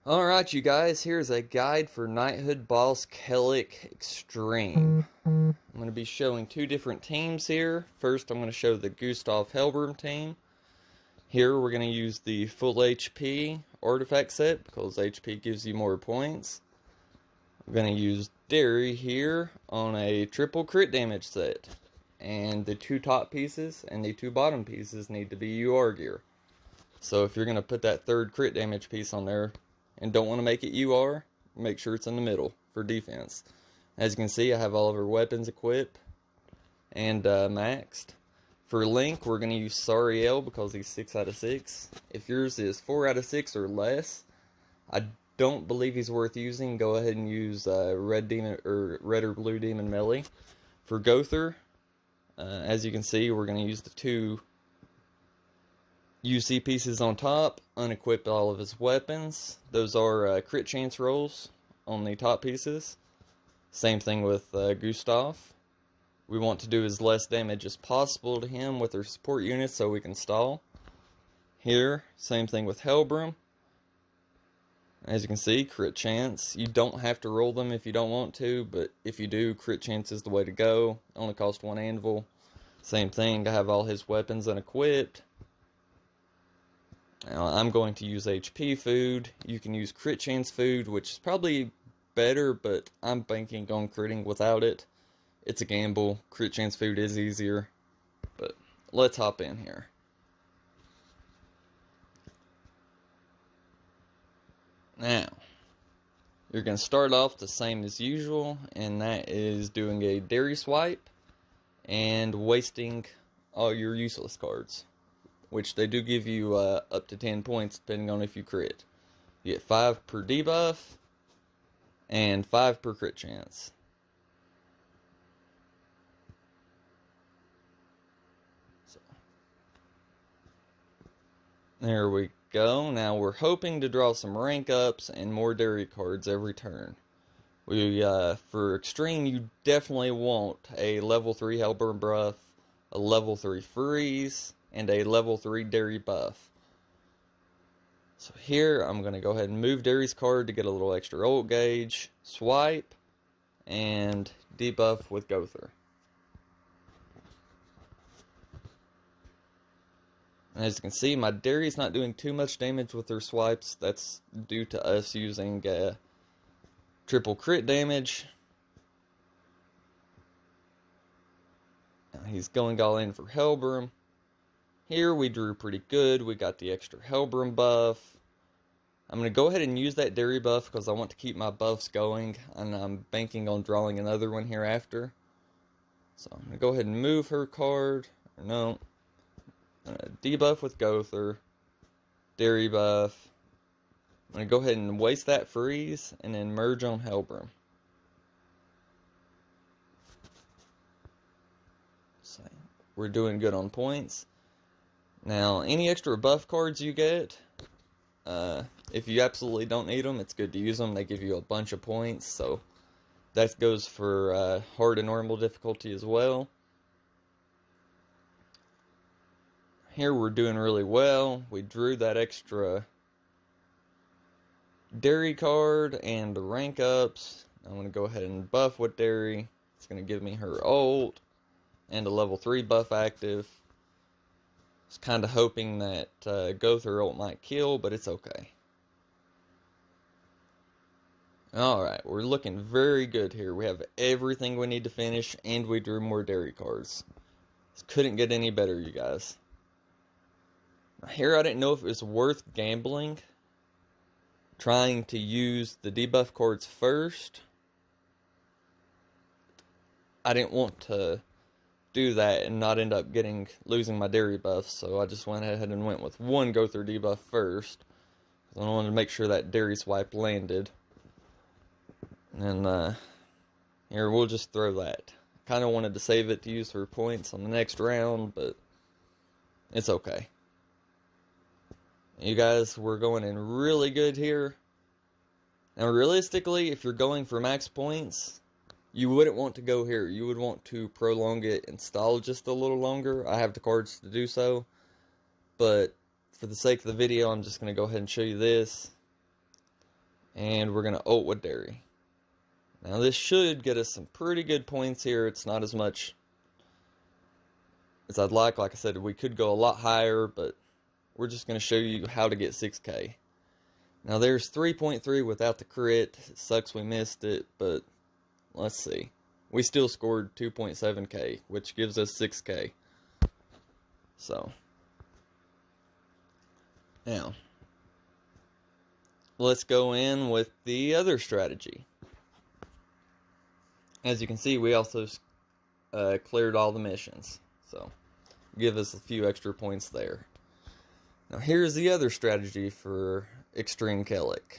Alright, you guys, here's a guide for Knighthood Boss Kelak Extreme. I'm going to be showing two different teams here. First, I'm going to show the Gustav Helbram team. Here, we're going to use the full HP artifact set because HP gives you more points. I'm going to use Derry here on a triple crit damage set. And the two top pieces and the two bottom pieces need to be UR gear. So if you're going to put that third crit damage piece on there, and don't want to make it UR, make sure it's in the middle for defense. As you can see, I have all of our weapons equipped and maxed. For Link, we're going to use Sariel because he's 6 out of 6. If yours is 4 out of 6 or less, I don't believe he's worth using. Go ahead and use red or blue demon melee. For Gother, as you can see, we're going to use the two UC pieces on top, unequipped all of his weapons. Those are crit chance rolls on the top pieces. Same thing with Gustav. We want to do as less damage as possible to him with our support units so we can stall. Here, same thing with Helbram. As you can see, crit chance. You don't have to roll them if you don't want to, but if you do, crit chance is the way to go. Only cost 1 anvil. Same thing, I have all his weapons unequipped. Now, I'm going to use HP food. You can use crit chance food, which is probably better, but I'm banking on critting without it. It's a gamble. Crit chance food is easier. But let's hop in here. Now, you're going to start off the same as usual, and that is doing a Derry swipe and wasting all your useless cards, which they do give you up to 10 points depending on if you crit. You get 5 per debuff and 5 per crit chance. So, there we go. Now we're hoping to draw some rank ups and more Derry cards every turn. For Extreme, you definitely want a level 3 Hellburn buff, a level 3 Freeze, and a level 3 Derry buff. So here, I'm going to go ahead and move Derry's card to get a little extra ult gauge, swipe, and debuff with Gother. And as you can see, my Derry's not doing too much damage with her swipes. That's due to us using triple crit damage. Now he's going all in for Helbram. Here we drew pretty good. We got the extra Helbram buff. I'm going to go ahead and use that Derry buff because I want to keep my buffs going, and I'm banking on drawing another one here after. So I'm going to go ahead and move her card. No. Debuff with Gother. Derry buff. I'm going to go ahead and waste that freeze and then merge on Helbram. So we're doing good on points. Now, any extra buff cards you get, if you absolutely don't need them, it's good to use them. They give you a bunch of points, so that goes for hard and normal difficulty as well. Here we're doing really well. We drew that extra Derry card and the rank ups. I'm going to go ahead and buff with Derry. It's going to give me her ult and a level 3 buff active. I was kind of hoping that Gother ult might kill, but it's okay. Alright, we're looking very good here. We have everything we need to finish, and we drew more Derry cards. This couldn't get any better, you guys. Here I didn't know if it was worth gambling, trying to use the debuff cards first. I didn't want to do that and not end up losing my Derry buffs, so I just went ahead and went with one Gother debuff first. I wanted to make sure that Derry swipe landed. And here, we'll just throw that. Kind of wanted to save it to use for points on the next round, but it's okay. You guys, we're going in really good here. Now, realistically, if you're going for max points, you wouldn't want to go here. You would want to prolong it and stall just a little longer. I have the cards to do so. But for the sake of the video, I'm just going to go ahead and show you this. And we're going to ult with Dairy. Now this should get us some pretty good points here. It's not as much as I'd like. Like I said, we could go a lot higher, but we're just going to show you how to get 6k. Now there's 3.3 without the crit. It sucks we missed it, but let's see. We still scored 2.7k, which gives us 6k. So, now, let's go in with the other strategy. As you can see, we also cleared all the missions. So, give us a few extra points there. Now, here's the other strategy for Extreme Kelak.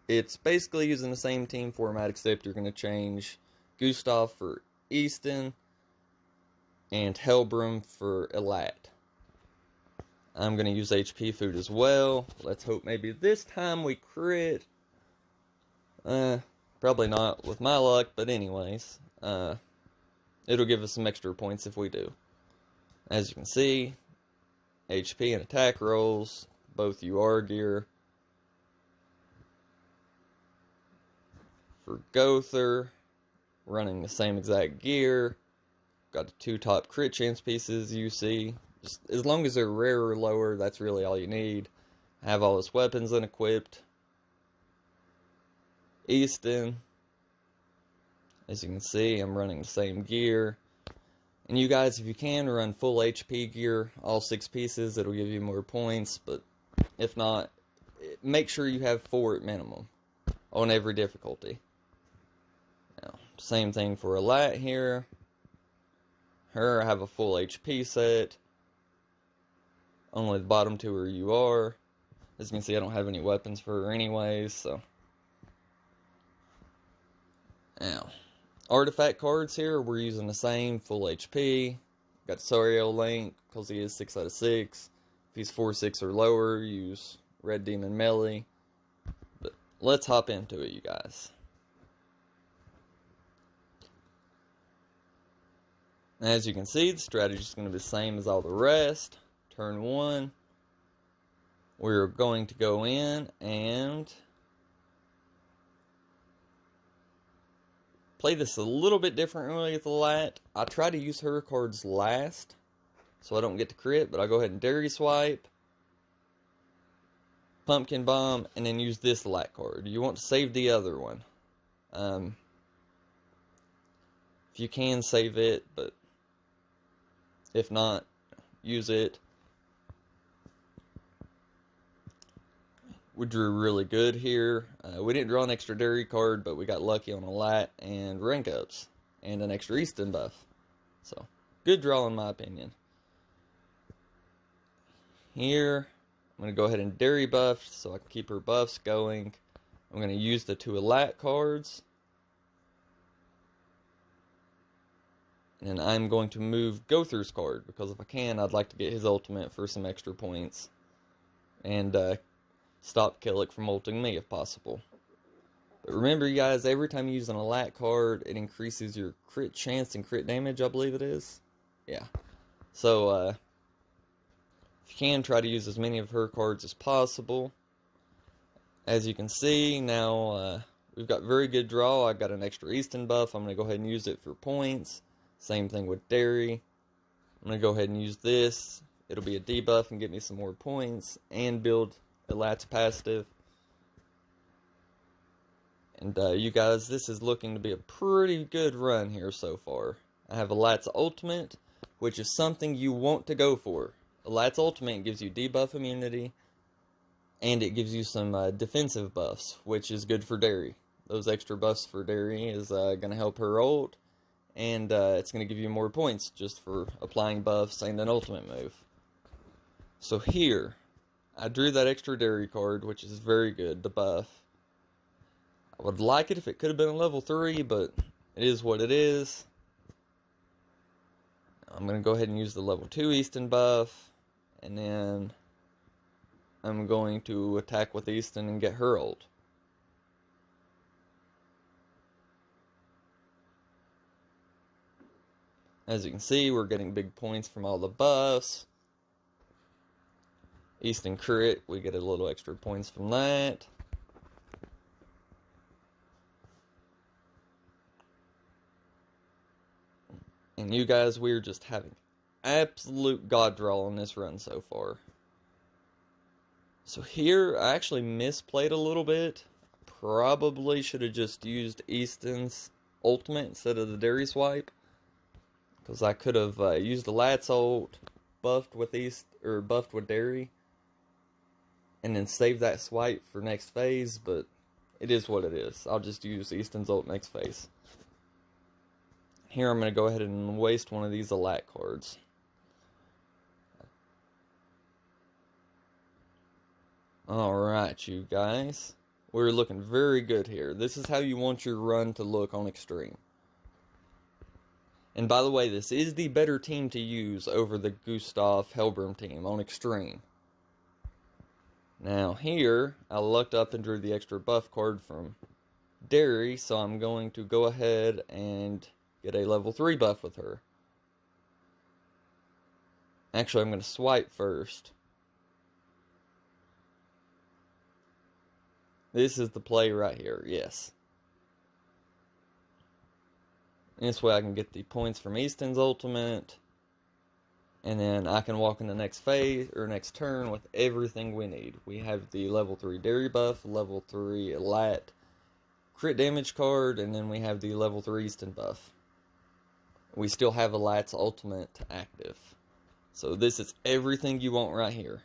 It's basically using the same team format, except you're going to change Gustav for Easton and Helbram for Elat. I'm going to use HP food as well. Let's hope maybe this time we crit. Probably not with my luck, but anyways. It'll give us some extra points if we do. As you can see, HP and attack rolls, both UR gear. For Gother, running the same exact gear. Got the 2 top crit chance pieces you see. Just as long as they're rare or lower, that's really all you need. Have all his weapons unequipped. Easton, as you can see, I'm running the same gear. And you guys, if you can, run full HP gear, all 6 pieces, it'll give you more points. But if not, make sure you have 4 at minimum on every difficulty. Now, same thing for Elat here. I have a full HP set. Only the bottom 2 are UR. As you can see, I don't have any weapons for her anyways, so. Now, artifact cards here, we're using the same, full HP. Got Sariel Link, because he is 6 out of 6. If he's 4-6 or lower, use Red Demon Melee. But let's hop into it, you guys. As you can see, the strategy is going to be the same as all the rest. Turn 1, we're going to go in and play this a little bit differently with the Lat. I try to use her cards last, so I don't get to crit, but I'll go ahead and Dairy Swipe, Pumpkin Bomb, and then use this Lat card. You want to save the other one. If you can, save it, but if not, use it. We drew really good here. We didn't draw an extra Dairy card, but we got lucky on a Lat and rank ups. And an extra Easton buff. So, good draw in my opinion. Here, I'm going to go ahead and Dairy buff so I can keep her buffs going. I'm going to use the 2 Elat cards. And I'm going to move Gother's card, because if I can, I'd like to get his ultimate for some extra points. And stop Kelak from ulting me if possible. But remember, you guys, every time you use an Elat card, it increases your crit chance and crit damage, I believe it is. Yeah. So, if you can, try to use as many of her cards as possible. As you can see, now we've got very good draw. I got an extra Easton buff. I'm going to go ahead and use it for points. Same thing with Dairy. I'm going to go ahead and use this. It'll be a debuff and get me some more points and build Elat's passive. And you guys, this is looking to be a pretty good run here so far. I have Elat's ultimate, which is something you want to go for. Elat's ultimate gives you debuff immunity, and it gives you some defensive buffs, which is good for Dairy. Those extra buffs for Dairy is going to help her ult, and it's going to give you more points just for applying buffs and an ultimate move. So here, I drew that extra Dairy card, which is very good, the buff. I would like it if it could have been a level 3, but it is what it is. I'm going to go ahead and use the level 2 Easton buff, and then I'm going to attack with Easton and get her ult. As you can see, we're getting big points from all the buffs. Easton crit, we get a little extra points from that. And you guys, we're just having absolute god draw on this run so far. So here, I actually misplayed a little bit. Probably should have just used Easton's ultimate instead of the Dairy Swipe. Because I could have used the Lat's ult, buffed with Dairy, and then save that swipe for next phase, but it is what it is. I'll just use Easton's ult next phase. Here I'm going to go ahead and waste one of these Lat cards. Alright, you guys. We're looking very good here. This is how you want your run to look on Extreme. And by the way, this is the better team to use over the Gustav Hellbrim team on Extreme. Now here, I lucked up and drew the extra buff card from Dairy, so I'm going to go ahead and get a level 3 buff with her. Actually, I'm going to swipe first. This is the play right here, yes. This way I can get the points from Easton's ultimate. And then I can walk in the next phase, or next turn, with everything we need. We have the level 3 Dairy buff, level 3 Lat crit damage card, and then we have the level 3 Easton buff. We still have a Lat's ultimate active. So this is everything you want right here.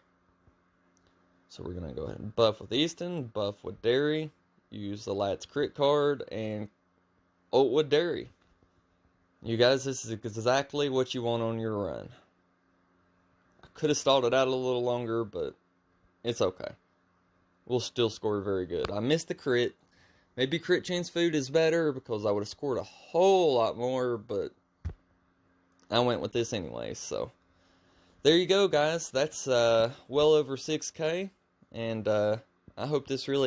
So we're going to go ahead and buff with Easton, buff with Dairy, use the Lat's crit card, and ult with Dairy. You guys, this is exactly what you want on your run. I could have stalled it out a little longer, but it's okay. We'll still score very good. I missed the crit. Maybe crit chance food is better because I would have scored a whole lot more, but I went with this anyway. So there you go, guys. That's well over 6K, and I hope this really